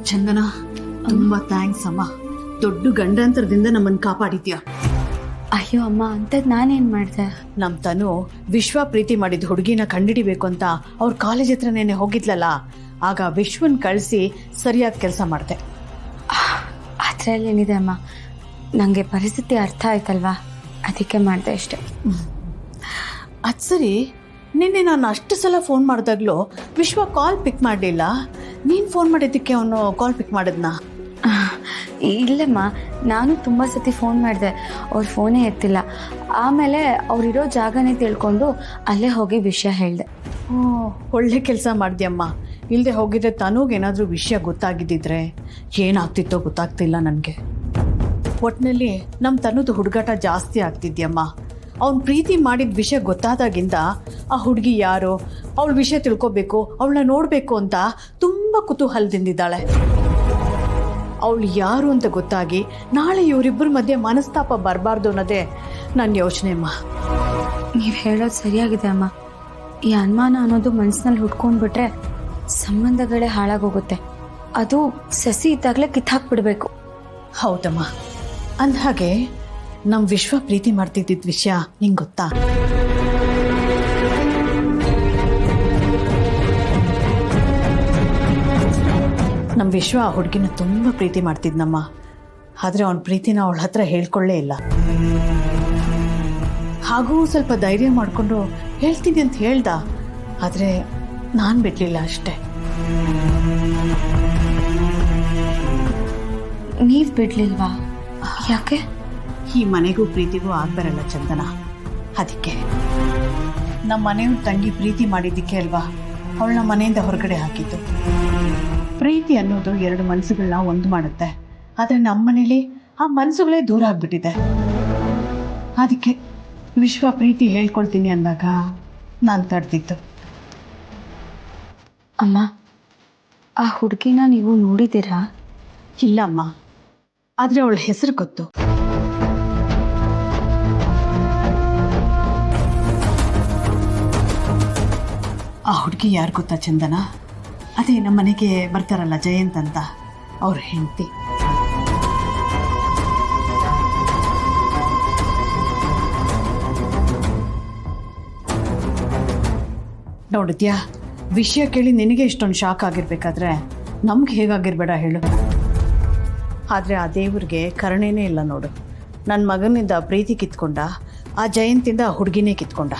ಚಂದನ, ತುಂಬಾ ಥ್ಯಾಂಕ್ಸ್ ಅಮ್ಮ. ದೊಡ್ಡ ಗಂಡಾಂತರದಿಂದ ನಮ್ಮನ್ನು ಕಾಪಾಡಿದ್ಯಾ. ಅಯ್ಯೋ ಅಮ್ಮ, ಅಂಥದ್ದು ನಾನೇನು ಮಾಡಿದೆ? ನಮ್ಮ ತನು ವಿಶ್ವ ಪ್ರೀತಿ ಮಾಡಿದ ಹುಡುಗಿನ ಕಂಡಿಡಿಬೇಕು ಅಂತ ಅವ್ರ ಕಾಲೇಜ್ ಹತ್ರನೇನೆ ಹೋಗಿದ್ಲಲ್ಲ, ಆಗ ವಿಶ್ವನ್ ಕಳಿಸಿ ಸರಿಯಾದ ಕೆಲಸ ಮಾಡಿದೆ. ಅದರಲ್ಲೇನಿದೆ ಅಮ್ಮ, ನನಗೆ ಪರಿಸ್ಥಿತಿ ಅರ್ಥ ಆಯ್ತಲ್ವಾ, ಅದಕ್ಕೆ ಮಾಡಿದೆ ಅಷ್ಟೆ. ಅದು ಸರಿ, ನಿನ್ನೆ ನಾನು ಅಷ್ಟು ಸಲ ಫೋನ್ ಮಾಡಿದಾಗಲೂ ವಿಶ್ವ ಕಾಲ್ ಪಿಕ್ ಮಾಡಲಿಲ್ಲ. ನೀನು ಫೋನ್ ಮಾಡಿದ್ದಕ್ಕೆ ಅವನು ಕಾಲ್ ಪಿಕ್ ಮಾಡಿದ್ನಾ? ಇಲ್ಲಮ್ಮ, ನಾನು ತುಂಬ ಸತಿ ಫೋನ್ ಮಾಡಿದೆ, ಅವ್ರ ಫೋನೇ ಎತ್ತಿಲ್ಲ. ಆಮೇಲೆ ಅವರಿರೋ ಜಾಗನೇ ತಿಳ್ಕೊಂಡು ಅಲ್ಲೇ ಹೋಗಿ ವಿಷಯ ಹೇಳಿದೆ. ಓ, ಒಳ್ಳೆ ಕೆಲಸ ಮಾಡಿದ್ಯಮ್ಮ. ಇಲ್ಲದೆ ಹೋಗಿದ್ರೆ ತನೂಗೇನಾದರೂ ವಿಷಯ ಗೊತ್ತಾಗಿದ್ದಿದ್ರೆ ಏನಾಗ್ತಿತ್ತೋ ಗೊತ್ತಾಗ್ತಿಲ್ಲ ನನಗೆ. ಒಟ್ಟಿನಲ್ಲಿ ನಮ್ಮ ತನ್ನದು ಹುಡುಗಾಟ ಜಾಸ್ತಿ ಆಗ್ತಿದ್ಯಮ್ಮ. ಅವ್ನು ಪ್ರೀತಿ ಮಾಡಿದ ವಿಷಯ ಗೊತ್ತಾದಾಗಿಂದ ಆ ಹುಡುಗಿ ಯಾರೋ, ಅವಳ ವಿಷಯ ತಿಳ್ಕೊಬೇಕು, ಅವಳನ್ನ ನೋಡಬೇಕು ಅಂತ ತುಂಬ ಕುತೂಹಲದಿಂದಿದ್ದಾಳೆ. ಅವಳು ಯಾರು ಅಂತ ಗೊತ್ತಾಗಿ ನಾಳೆ ಇವರಿಬ್ಬರ ಮಧ್ಯೆ ಮನಸ್ತಾಪ ಬರಬಾರ್ದು ಅನ್ನೋದೇ ನನ್ನ ಯೋಚನೆ ಅಮ್ಮ. ನೀವು ಹೇಳೋದು ಸರಿಯಾಗಿದೆ ಅಮ್ಮ. ಈ ಅನುಮಾನ ಅನ್ನೋದು ಮನಸ್ಸಿನಲ್ಲಿ ಹುಡ್ಕೊಂಡ್ಬಿಟ್ರೆ ಸಂಬಂಧಗಳೇ ಹಾಳಾಗೋಗುತ್ತೆ. ಅದು ಸಸಿ ಇದ್ದಾಗಲೇ ಕಿತ್ತಾಕ್ಬಿಡ್ಬೇಕು. ಹೌದಮ್ಮ. ಅಂದಹಾಗೆ ನಮ್ಮ ವಿಶ್ವ ಪ್ರೀತಿ ಮಾಡ್ತಿದ್ದಿದ್ದ ವಿಷಯ ನಿಂಗೆ ಗೊತ್ತಾ? ನಮ್ಮ ವಿಶ್ವ ಆ ಹುಡುಗಿನ ತುಂಬ ಪ್ರೀತಿ ಮಾಡ್ತಿದ್ನಮ್ಮ. ಆದರೆ ಅವನ ಪ್ರೀತಿನ ಅವಳ ಹತ್ರ ಹೇಳ್ಕೊಳ್ಳೇ ಇಲ್ಲ. ಹಾಗೂ ಸ್ವಲ್ಪ ಧೈರ್ಯ ಮಾಡಿಕೊಂಡು ಹೇಳ್ತೀನಿ ಅಂತ ಹೇಳ್ದ, ಆದರೆ ನಾನು ಬಿಡಲಿಲ್ಲ ಅಷ್ಟೆ. ನೀವು ಬಿಡ್ಲಿಲ್ವಾ? ಯಾಕೆ? ಈ ಮನೆಗೂ ಪ್ರೀತಿಗೂ ಆಗ್ಬರಲ್ಲ ಚಂದನ. ಅದಕ್ಕೆ ನಮ್ಮ ಮನೆಯವ್ರ ತಂಗಿ ಪ್ರೀತಿ ಮಾಡಿದ್ದಕ್ಕೆ ಅಲ್ವಾ ಅವಳನ್ನ ಮನೆಯಿಂದ ಹೊರಗಡೆ ಹಾಕಿದ್ದು. ಪ್ರೀತಿ ಅನ್ನೋದು ಎರಡು ಮನಸ್ಸುಗಳನ್ನ ಒಂದು ಮಾಡುತ್ತೆ. ಆದರೆ ನಮ್ಮ ಮನೇಲಿ ಆ ಮನಸ್ಸುಗಳೇ ದೂರ ಆಗ್ಬಿಟ್ಟಿದೆ. ಅದಕ್ಕೆ ವಿಶ್ವ ಪ್ರೀತಿ ಹೇಳ್ಕೊಳ್ತೀನಿ ಅಂದಾಗ ನಾನು ತಡೆದಿದ್ದು. ಅಮ್ಮ, ಆ ಹುಡುಗಿನ ನೀವು ನೋಡಿದ್ದೀರಾ? ಇಲ್ಲಮ್ಮ, ಆದರೆ ಅವಳ ಹೆಸರು ಗೊತ್ತು. ಆ ಹುಡುಗಿ ಯಾರು ಗೊತ್ತಾ ಚಂದನ? ಅದೇ ನಮ್ಮ ಮನೆಗೆ ಬರ್ತಾರಲ್ಲ ಜಯಂತ್ ಅಂತ, ಅವ್ರ ಹೆಂಡತಿ. ನೋಡಿದ್ಯಾ, ವಿಷಯ ಕೇಳಿ ನಿನಗೆ ಇಷ್ಟೊಂದು ಶಾಕ್ ಆಗಿರ್ಬೇಕಾದ್ರೆ ನಮ್ಗೆ ಹೇಗಾಗಿರ್ಬೇಡ ಹೇಳು. ಆದರೆ ಆ ದೇವ್ರಿಗೆ ಕರುಣೆನೇ ಇಲ್ಲ ನೋಡು. ನನ್ನ ಮಗನಿಂದ ಪ್ರೀತಿ ಕಿತ್ಕೊಂಡ, ಆ ಜಯಂತಿಂದ ಆ ಹುಡುಗಿನೇ ಕಿತ್ಕೊಂಡ.